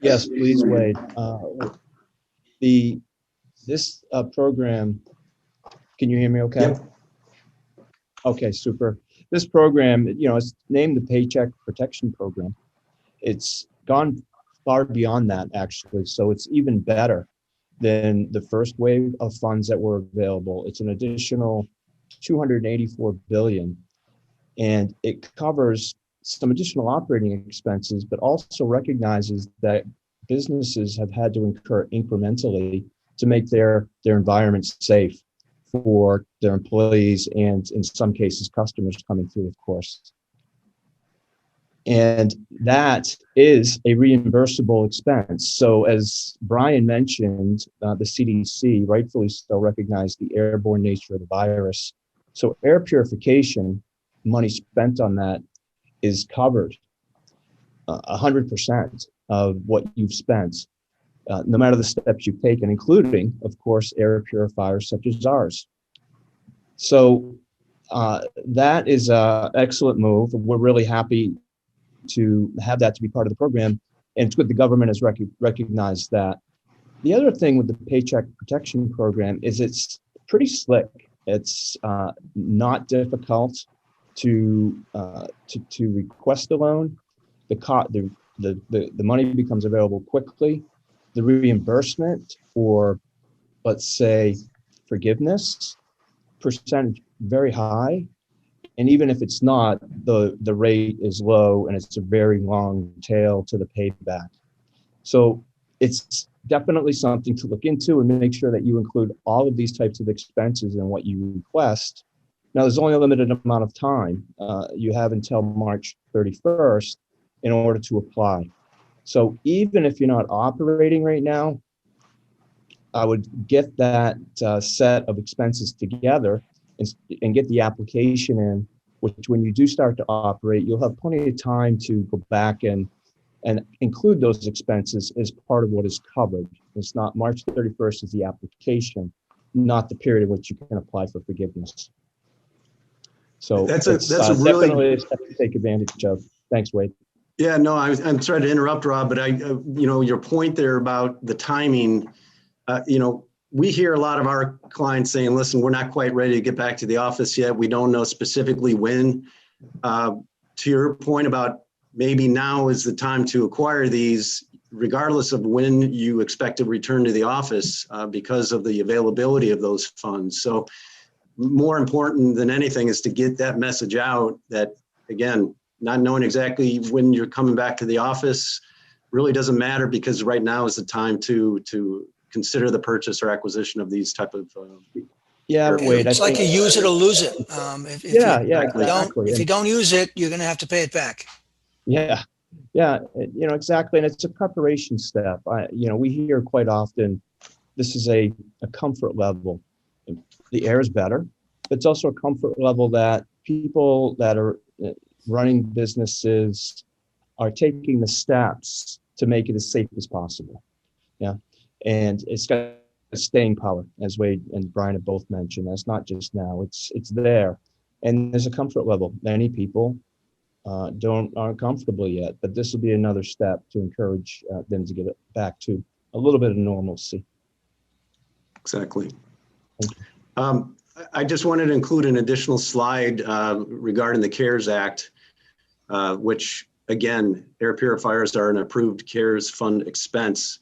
Yes, please, Wade. This program, can you hear me okay? Yep. Okay, super. This program, it's named the Paycheck Protection Program. It's gone far beyond that, actually. So it's even better than the first wave of funds that were available. It's an additional $284 billion, and it covers some additional operating expenses, but also recognizes that businesses have had to incur incrementally to make their environments safe for their employees and, in some cases, customers coming through, of course. And that is a reimbursable expense. So as Brian mentioned, the CDC rightfully so recognized the airborne nature of the virus. So air purification, money spent on that is covered 100% of what you've spent, no matter the steps you've taken, including, of course, air purifiers such as ours. So that is an excellent move. We're really happy to have that to be part of the program, and it's good the government has recognized that. The other thing with the Paycheck Protection Program is it's pretty slick. It's not difficult to request a loan. The money becomes available quickly. The reimbursement for, let's say, forgiveness percentage very high. And even if it's not, the rate is low and it's a very long tail to the payback. So it's definitely something to look into and make sure that you include all of these types of expenses in what you request. Now, there's only a limited amount of time. You have until March 31st in order to apply. So even if you're not operating right now, I would get that set of expenses together and get the application in, which when you do start to operate, you'll have plenty of time to go back and include those expenses as part of what is covered. It's not March 31st is the application, not the period in which you can apply for forgiveness. So that's a really definitely a step to take advantage of. Thanks, Wade. Yeah, no, I'm sorry to interrupt, Rob, but your point there about the timing, we hear a lot of our clients saying, listen, we're not quite ready to get back to the office yet. We don't know specifically when. To your point about maybe now is the time to acquire these, regardless of when you expect to return to the office, because of the availability of those funds. So more important than anything is to get that message out that, again, not knowing exactly when you're coming back to the office really doesn't matter, because right now is the time to consider the purchase or acquisition of these type of Wade, it's like you use it or lose it. Exactly. If you don't use it, you're going to have to pay it back. Yeah, exactly. And it's a preparation step. We hear quite often, this is a comfort level. The air is better, but it's also a comfort level that people that are running businesses are taking the steps to make it as safe as possible. Yeah. And it's got staying power, as Wade and Brian have both mentioned. That's not just now, it's there. And there's a comfort level. Many people aren't comfortable yet, but this will be another step to encourage them to get it back to a little bit of normalcy. Exactly. I just wanted to include an additional slide regarding the CARES Act, which, again, air purifiers are an approved CARES fund expense.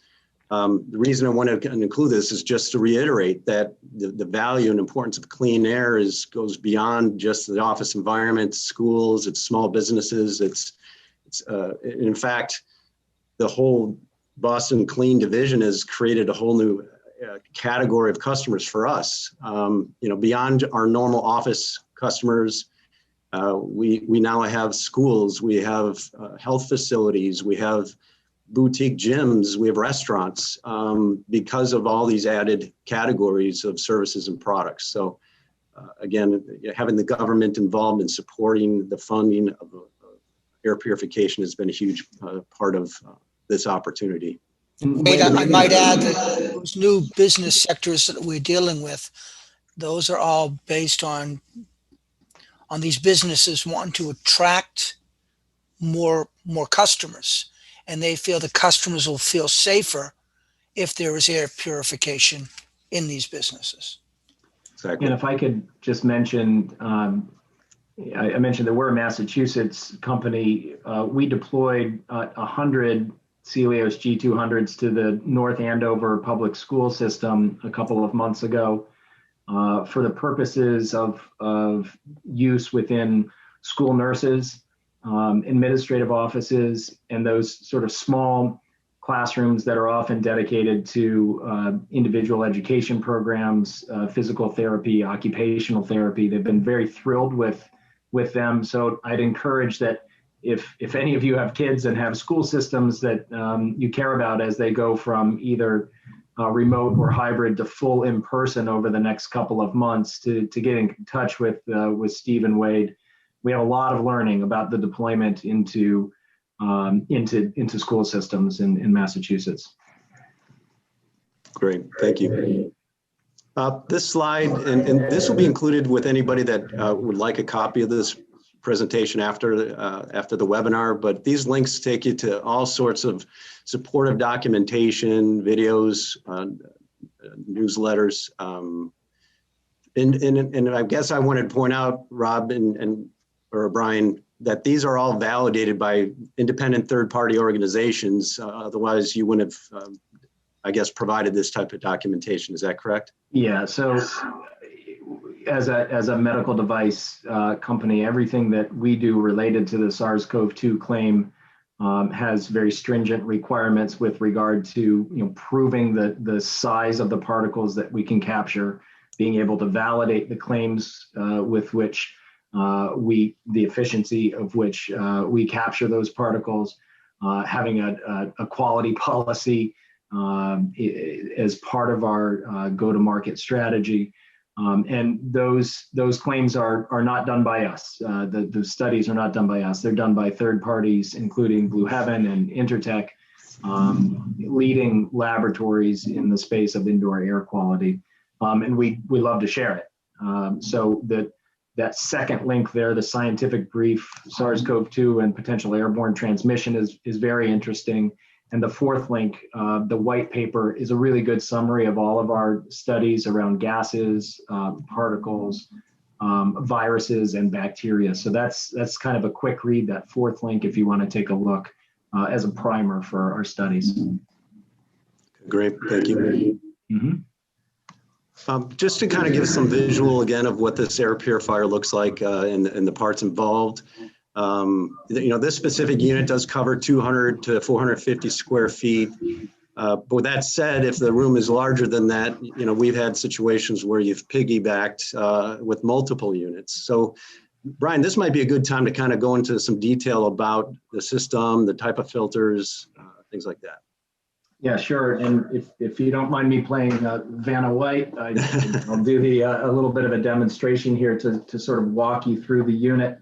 The reason I wanted to include this is just to reiterate that the value and importance of clean air goes beyond just the office environment, schools, it's small businesses. It's in fact, the whole Boston Clean division has created a whole new category of customers for us. Beyond our normal office customers, we now have schools, we have health facilities, we have boutique gyms, we have restaurants, because of all these added categories of services and products. So again, having the government involved in supporting the funding of air purification has been a huge part of this opportunity. Wade, I might add that those new business sectors that we're dealing with, those are all based on these businesses wanting to attract more customers. and they feel the customers will feel safer if there is air purification in these businesses. Exactly. And if I could just mention, I mentioned that we're a Massachusetts company. We deployed 100 Celios G200s to the North Andover public school system a couple of months ago for the purposes of use within school nurses, administrative offices, and those sort of small classrooms that are often dedicated to individual education programs, physical therapy, occupational therapy. They've been very thrilled with them. So I'd encourage that if any of you have kids and have school systems that you care about as they go from either remote or hybrid to full in-person over the next couple of months, to get in touch with Steve and Wade. We have a lot of learning about the deployment into school systems in Massachusetts. Great, thank you. This slide, and this will be included with anybody that would like a copy of this presentation after the webinar, but these links take you to all sorts of supportive documentation, videos, newsletters. And I guess I wanted to point out, Rob or Brian, that these are all validated by independent third-party organizations. Otherwise, you wouldn't have, I guess, provided this type of documentation. Is that correct? Yeah. So, as a medical device company, everything that we do related to the SARS-CoV-2 claim has very stringent requirements with regard to proving the size of the particles that we can capture, being able to validate the claims with which the efficiency of which we capture those particles, having a quality policy as part of our go-to-market strategy. And those claims are not done by us. The studies are not done by us. They're done by third parties, including Blue Heaven and Intertech, leading laboratories in the space of indoor air quality. And we love to share it. So that second link there, the scientific brief, SARS-CoV-2 and potential airborne transmission, is very interesting. And the fourth link, the white paper, is a really good summary of all of our studies around gases, particles, viruses, and bacteria. So that's kind of a quick read, that fourth link, if you want to take a look as a primer for our studies. Great, thank you. Mm-hmm. Just to kind of give some visual again of what this air purifier looks like and the parts involved. This specific unit does cover 200 to 450 square feet. But with that said, if the room is larger than that, we've had situations where you've piggybacked with multiple units. So, Brian, this might be a good time to kind of go into some detail about the system, the type of filters, things like that. Yeah, sure. And if you don't mind me playing Vanna White, I'll do a little bit of a demonstration here to sort of walk you through the unit.